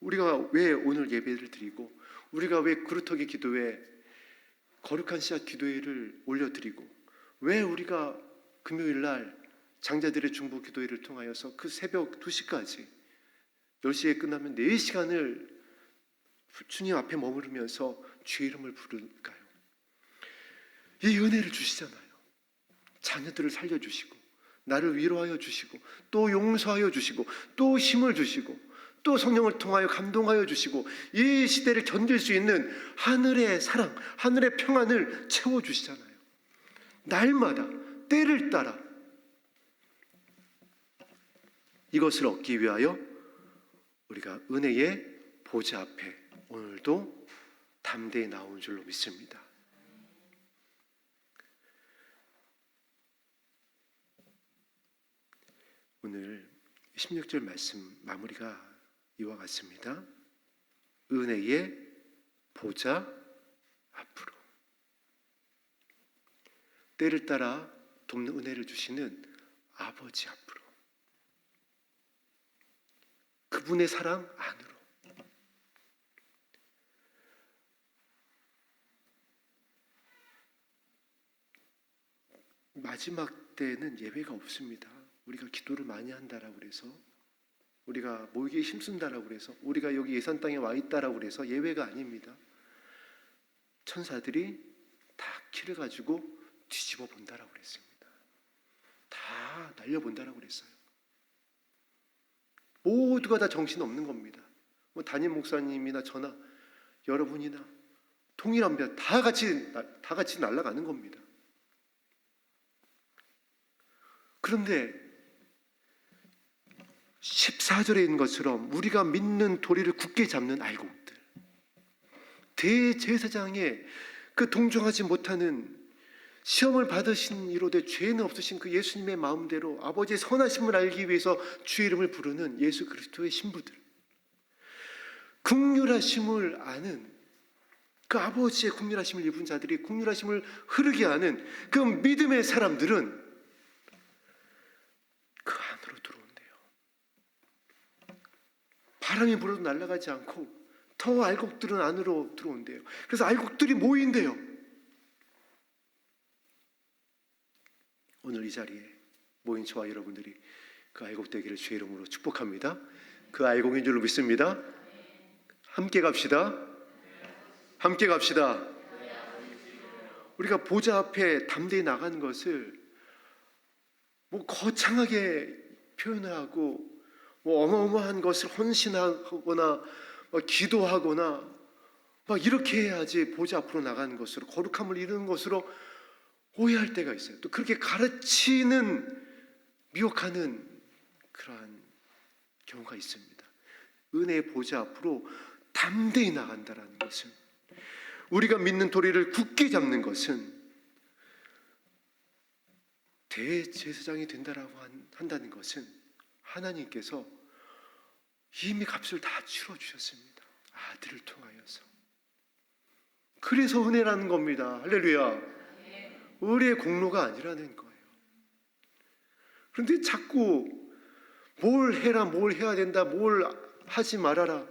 우리가 왜 오늘 예배를 드리고 우리가 왜 그루터기 기도회 거룩한 씨앗 기도회를 올려드리고 왜 우리가 금요일 날 장자들의 중보 기도회를 통하여서 그 새벽 2시까지 10시에 끝나면 4시간을 주님 앞에 머무르면서 주의 이름을 부를까요? 이 은혜를 주시잖아요. 자녀들을 살려주시고 나를 위로하여 주시고 또 용서하여 주시고 또 힘을 주시고 또 성령을 통하여 감동하여 주시고 이 시대를 견딜 수 있는 하늘의 사랑, 하늘의 평안을 채워주시잖아요. 날마다 때를 따라 이것을 얻기 위하여 우리가 은혜의 보좌 앞에 오늘도 담대히 나온 줄로 믿습니다. 오늘 16절 말씀 마무리가 이와 같습니다. 은혜의 보좌 앞으로. 때를 따라 돕는 은혜를 주시는 아버지 앞으로. 그분의 사랑 안으로. 마지막 때는 예배가 없습니다. 우리가 기도를 많이 한다라고 그래서 우리가 모이기에 힘쓴다라고 그래서 우리가 여기 예산 땅에 와 있다라고 그래서 예외가 아닙니다. 천사들이 다 키를 가지고 뒤집어 본다라고 그랬습니다. 다 날려본다라고 그랬어요. 모두가 다 정신없는 겁니다. 뭐 담임 목사님이나 저나 여러분이나 통일합니다. 다 같이 날아가는 겁니다. 그런데 14절에 있는 것처럼 우리가 믿는 도리를 굳게 잡는 알곡들, 대제사장의 그 동정하지 못하는 시험을 받으신 이로되 죄는 없으신 그 예수님의 마음대로 아버지의 선하심을 알기 위해서 주의 이름을 부르는 예수 그리스도의 신부들, 긍휼하심을 아는 그 아버지의 긍휼하심을 입은 자들이 긍휼하심을 흐르게 하는 그 믿음의 사람들은 바람이 불어도 날아가지 않고 더 알곡들은 안으로 들어온대요. 그래서 알곡들이 모인대요. 오늘 이 자리에 모인 저와 여러분들이 그 알곡 되기를 주의 이름으로 축복합니다. 그 알곡인 줄로 믿습니다. 함께 갑시다. 함께 갑시다. 우리가 보좌 앞에 담대히 나가는 것을 거창하게 표현을 하고 어마어마한 것을 헌신하거나 기도하거나 이렇게 해야지 보좌 앞으로 나가는 것으로, 거룩함을 이루는 것으로 오해할 때가 있어요. 또 그렇게 가르치는, 미혹하는 그러한 경우가 있습니다. 은혜의 보좌 앞으로 담대히 나간다라는 것은, 우리가 믿는 도리를 굳게 잡는 것은 대제사장이 된다라고 한다는 것은 하나님께서 이미 값을 다 치러주셨습니다. 아들을 통하여서. 그래서 은혜라는 겁니다. 할렐루야. 우리의 공로가 아니라는 거예요. 그런데 자꾸 뭘 해라, 뭘 해야 된다, 뭘 하지 말아라,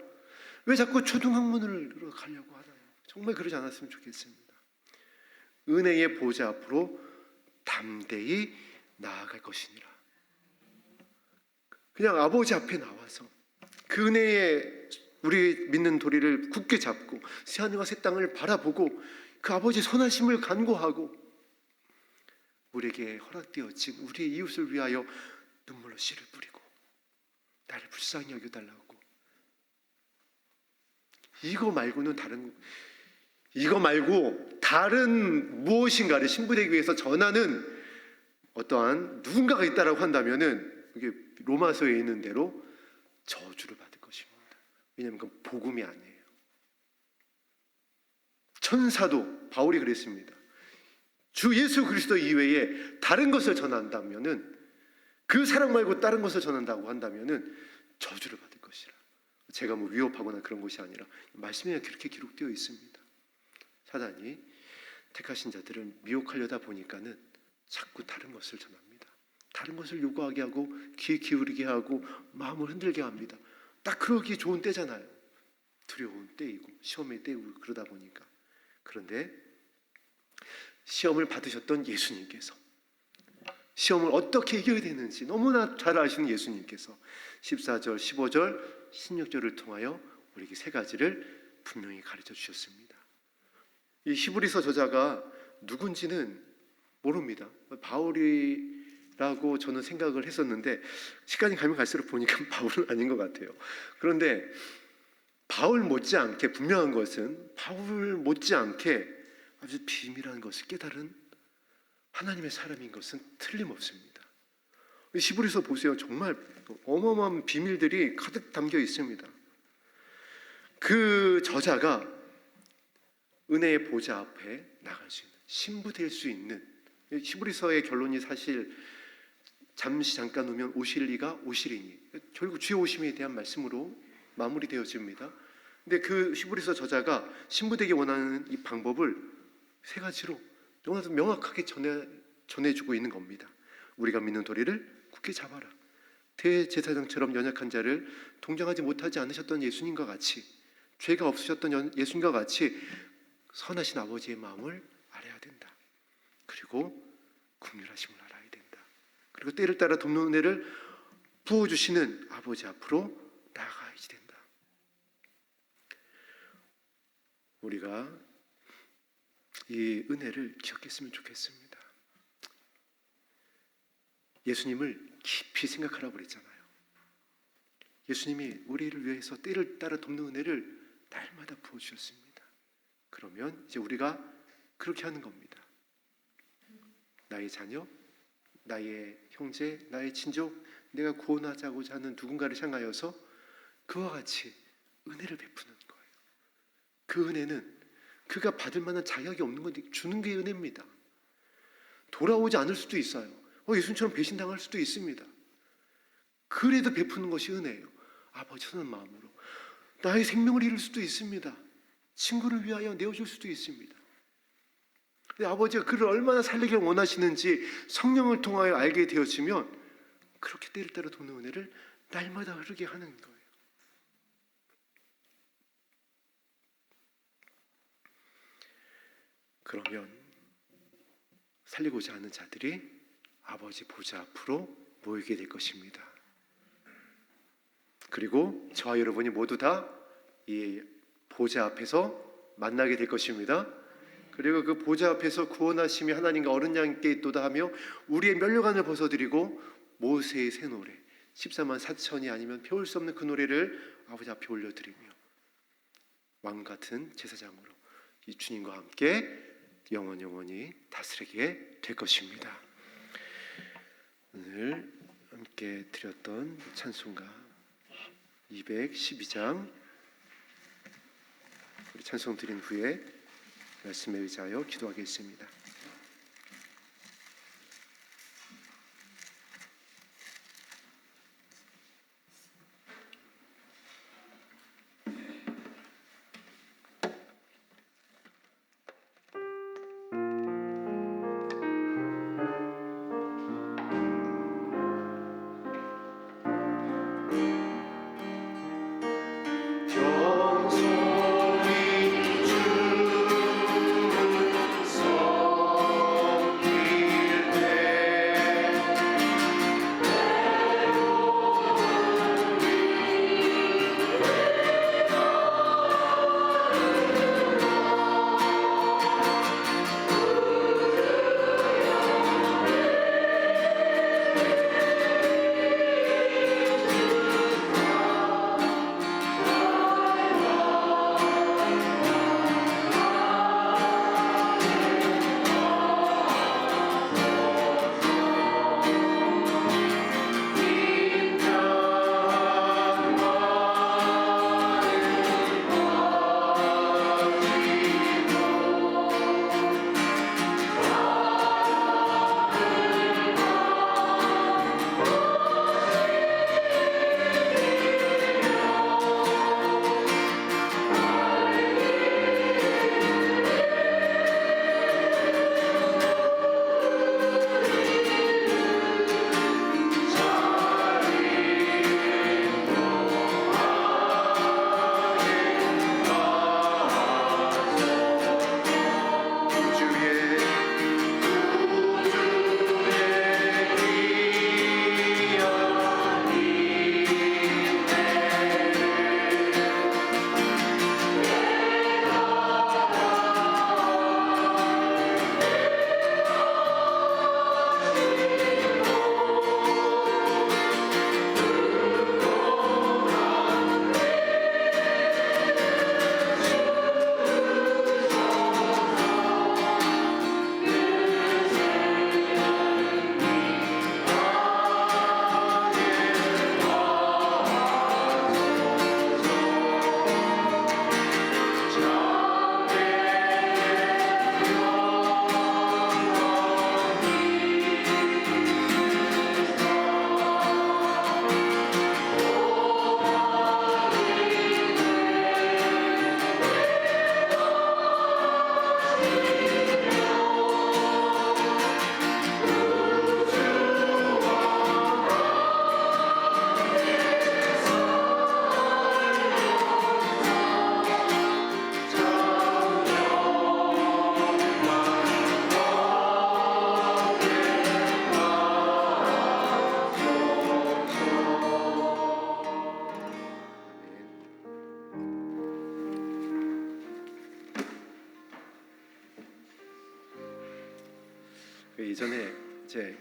왜 자꾸 초등학문으로 가려고 하나요? 정말 그러지 않았으면 좋겠습니다. 은혜의 보좌 앞으로 담대히 나아갈 것이니라. 그냥 아버지 앞에 나와서 그 은혜의 우리 믿는 도리를 굳게 잡고 새하늘과 새 땅을 바라보고 그 아버지의 선하심을 간구하고 우리에게 허락되어진 우리의 이웃을 위하여 눈물로 씨를 뿌리고 나를 불쌍히 여겨달라고, 이거 말고 다른 무엇인가를 신부되기 위해서 전하는 어떠한 누군가가 있다라고 한다면은 이게 로마서에 있는 대로 저주를 받을 것입니다. 왜냐하면 그건 복음이 아니에요. 천사도 바울이 그랬습니다. 주 예수 그리스도 이외에 다른 것을 전한다면은, 그 사랑 말고 다른 것을 전한다고 한다면은 저주를 받을 것이라. 제가 위협하거나 그런 것이 아니라 말씀에 그렇게 기록되어 있습니다. 사단이 택하신 자들을 미혹하려다 보니까는 자꾸 다른 것을 전합니다. 다른 것을 요구하게 하고 귀 기울이게 하고 마음을 흔들게 합니다. 딱 그러기 좋은 때잖아요. 두려운 때이고 시험의 때이고 그러다 보니까. 그런데 시험을 받으셨던 예수님께서, 시험을 어떻게 이겨야 되는지 너무나 잘 아시는 예수님께서 14절, 15절, 16절을 통하여 우리에게 세 가지를 분명히 가르쳐 주셨습니다. 이 히브리서 저자가 누군지는 모릅니다. 바울이라고 저는 생각을 했었는데 시간이 가면 갈수록 보니까 바울은 아닌 것 같아요. 그런데 바울 못지않게 분명한 것은 바울 못지않게 아주 비밀한 것을 깨달은 하나님의 사람인 것은 틀림없습니다. 히브리서 보세요. 정말 어마어마한 비밀들이 가득 담겨 있습니다. 그 저자가 은혜의 보좌 앞에 나갈 수 있는, 신부 될 수 있는, 히브리서의 결론이 사실 잠깐 후면 오실리가 오시리니, 결국 주의 오심에 대한 말씀으로 마무리되어집니다. 근데 그 히브리서 저자가 신부 되기 원하는 이 방법을 세 가지로 너무나도 명확하게 전해주고 있는 겁니다. 우리가 믿는 도리를 굳게 잡아라. 대제사장처럼 연약한 자를 동정하지 못하지 않으셨던 예수님과 같이, 죄가 없으셨던 예수님과 같이 선하신 아버지의 마음을 알아야 된다. 그리고 긍휼하심을 알아야 된다. 그리고 때를 따라 돕는 은혜를 부어주시는 아버지 앞으로 나아가야지 된다. 우리가 이 은혜를 기억했으면 좋겠습니다. 예수님을 깊이 생각하라고 그랬잖아요. 예수님이 우리를 위해서 때를 따라 돕는 은혜를 날마다 부어주셨습니다. 그러면 이제 우리가 그렇게 하는 겁니다. 나의 자녀, 나의 형제, 나의 친족, 내가 구원하자고자 하는 누군가를 향하여서 그와 같이 은혜를 베푸는 거예요. 그 은혜는 그가 받을 만한 자격이 없는 건 주는 게 은혜입니다. 돌아오지 않을 수도 있어요. 예수님처럼 배신당할 수도 있습니다. 그래도 베푸는 것이 은혜예요. 아버지 선한 마음으로 나의 생명을 잃을 수도 있습니다. 친구를 위하여 내어줄 수도 있습니다. 근데 아버지가 그를 얼마나 살리길 원하시는지 성령을 통하여 알게 되어지면 그렇게 때를 따라 돕는 은혜를 날마다 흐르게 하는 거예요. 그러면 살리고자 하는 자들이 아버지 보좌 앞으로 모이게 될 것입니다. 그리고 저와 여러분이 모두 다 이 보좌 앞에서 만나게 될 것입니다. 그리고 그 보좌 앞에서 구원하심이 하나님과 어린 양께 있도다 하며 우리의 면류관을 벗어드리고 모세의 새 노래 14만 4천이 아니면 배울 수 없는 그 노래를 아버지 앞에 올려드리며 왕같은 제사장으로 이 주님과 함께 영원히 다스리게 될 것입니다. 오늘 함께 드렸던 찬송가 212장 우리 찬송 드린 후에 말씀에 의지하여 기도하겠습니다. 예전에 이제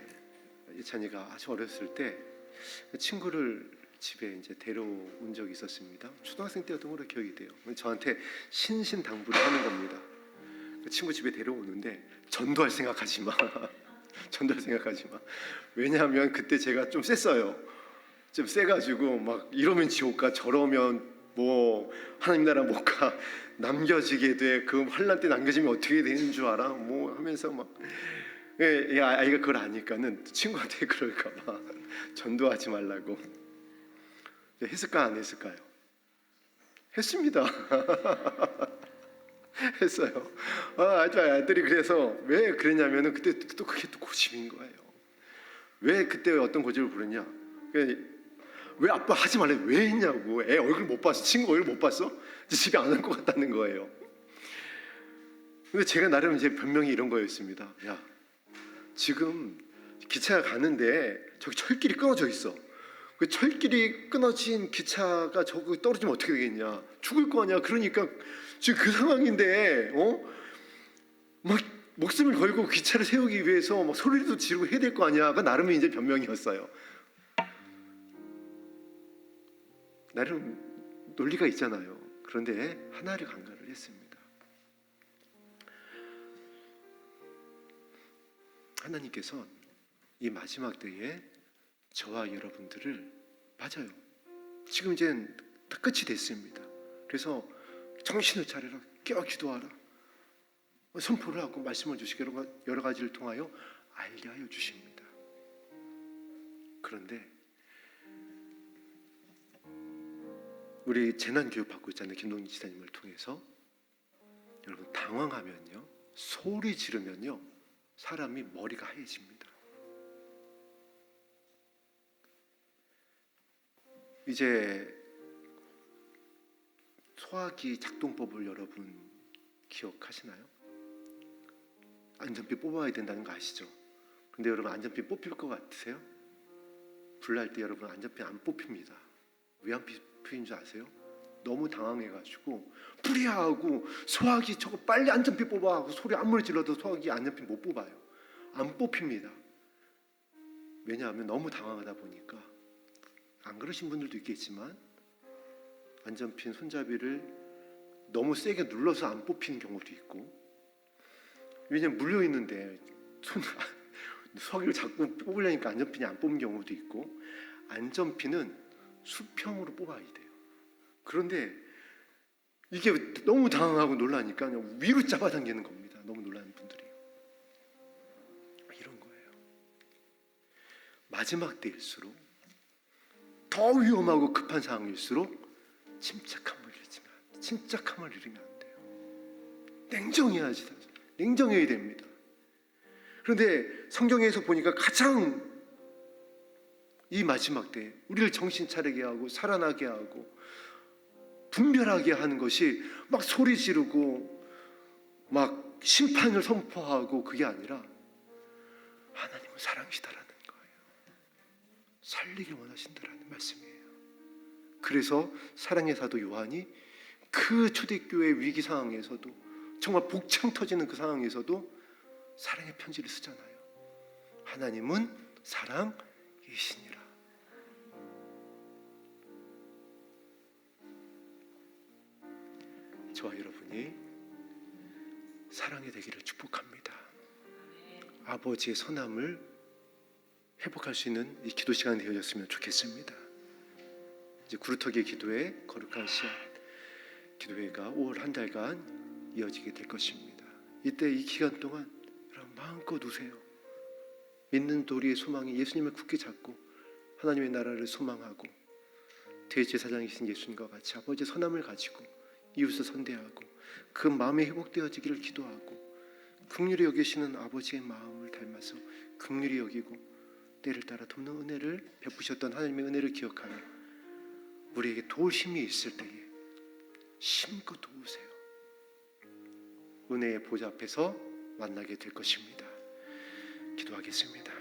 예찬이가 아주 어렸을 때 친구를 집에 이제 데려온 적이 있었습니다. 초등학생 때였던 걸로 기억이 돼요. 저한테 신신당부를 하는 겁니다. 그 친구 집에 데려오는데 전도할 생각하지 마. 전도할 생각하지 마. 왜냐하면 그때 제가 좀 셌어요. 좀 세가지고 막 이러면 지옥 가 저러면 뭐 하나님 나라 못 가 남겨지게 돼. 그 환난 때 남겨지면 어떻게 되는 줄 알아? 뭐 하면서 막 아이가 그걸 아니까는 친구한테 그럴까봐 전도하지 말라고 했을까 안 했을까요? 했습니다. 했어요. 아들이 그래서 왜 그랬냐면은 그때 또 그게 또 고집인 거예요. 왜 그때 어떤 고집을 부렸냐? 왜 아빠 하지 말래? 왜 했냐고. 애 얼굴 못 봤어? 친구 얼굴 못 봤어? 집에 안 올 것 같다는 거예요. 근데 제가 나름 이제 변명이 이런 거였습니다. 야, 지금 기차가 가는데 저기 철길이 끊어져 있어. 그 철길이 끊어진 기차가 저기 떨어지면 어떻게 되겠냐? 죽을 거 아니야. 그러니까 지금 그 상황인데, 막 목숨을 걸고 기차를 세우기 위해서 막 소리도 지르고 해야 될 거 아니야가 나름의 이제 변명이었어요. 나름 논리가 있잖아요. 그런데 하나를 간과를 했습니다. 하나님께서 이 마지막 때에 저와 여러분들을, 맞아요, 지금 이제 다 끝이 됐습니다. 그래서 정신을 차려라, 깨어 기도하라, 선포를 하고 말씀을 주시고 여러 가지를 통하여 알게 하여 주십니다. 그런데 우리 재난교육 받고 있잖아요. 김동진 지사님을 통해서. 여러분, 당황하면요, 소리 지르면요, 사람이 머리가 하얘집니다. 이제 소화기 작동법을 여러분 기억하시나요? 안전핀 뽑아야 된다는 거 아시죠? 근데 여러분, 안전핀 뽑힐 것 같으세요? 불날 때 여러분 안전핀 안 뽑힙니다. 왜 안 뽑히는 줄 아세요? 너무 당황해가지고 불이야 하고 소화기 저거 빨리 안전핀 뽑아 하고 소리 아무리 질러도 소화기 안전핀 못 뽑아요. 안 뽑힙니다. 왜냐하면 너무 당황하다 보니까. 안 그러신 분들도 있겠지만 안전핀 손잡이를 너무 세게 눌러서 안 뽑히는 경우도 있고, 왜냐면 물려 있는데 소화기를 자꾸 뽑으려니까 안전핀이 안 뽑는 경우도 있고, 안전핀은 수평으로 뽑아야 돼요. 그런데 이게 너무 당황하고 놀라니까 그냥 위로 잡아당기는 겁니다. 너무 놀라는 분들이. 이런 거예요. 마지막 때일수록, 더 위험하고 급한 상황일수록 침착함을 잃으면 안 돼요. 냉정해야지. 냉정해야 됩니다. 그런데 성경에서 보니까 가장 이 마지막 때 우리를 정신 차리게 하고 살아나게 하고 분별하게 하는 것이 막 소리 지르고 막 심판을 선포하고, 그게 아니라 하나님은 사랑이시다라는 거예요. 살리길 원하신다라는 말씀이에요. 그래서 사랑의 사도 요한이 그 초대교회 위기 상황에서도, 정말 복창 터지는 그 상황에서도 사랑의 편지를 쓰잖아요. 하나님은 사랑이시니라. 저와 여러분이 사랑이 되기를 축복합니다. 아버지의 선함을 회복할 수 있는 이 기도 시간이 되어졌으면 좋겠습니다. 이제 구루터기의 기도회, 거룩한 시간 기도회가 5월 한 달간 이어지게 될 것입니다. 이때 이 기간 동안 여러분 마음껏 우세요. 믿는 도리의 소망이 예수님을 굳게 잡고 하나님의 나라를 소망하고 대제사장이신 예수님과 같이 아버지의 선함을 가지고 이웃을 선대하고 그 마음이 회복되어지기를 기도하고, 긍휼히 여기시는 아버지의 마음을 닮아서 긍휼히 여기고 때를 따라 돕는 은혜를 베푸셨던 하나님의 은혜를 기억하며 우리에게 도울 힘이 있을 때에 힘껏 도우세요. 은혜의 보좌 앞에서 만나게 될 것입니다. 기도하겠습니다.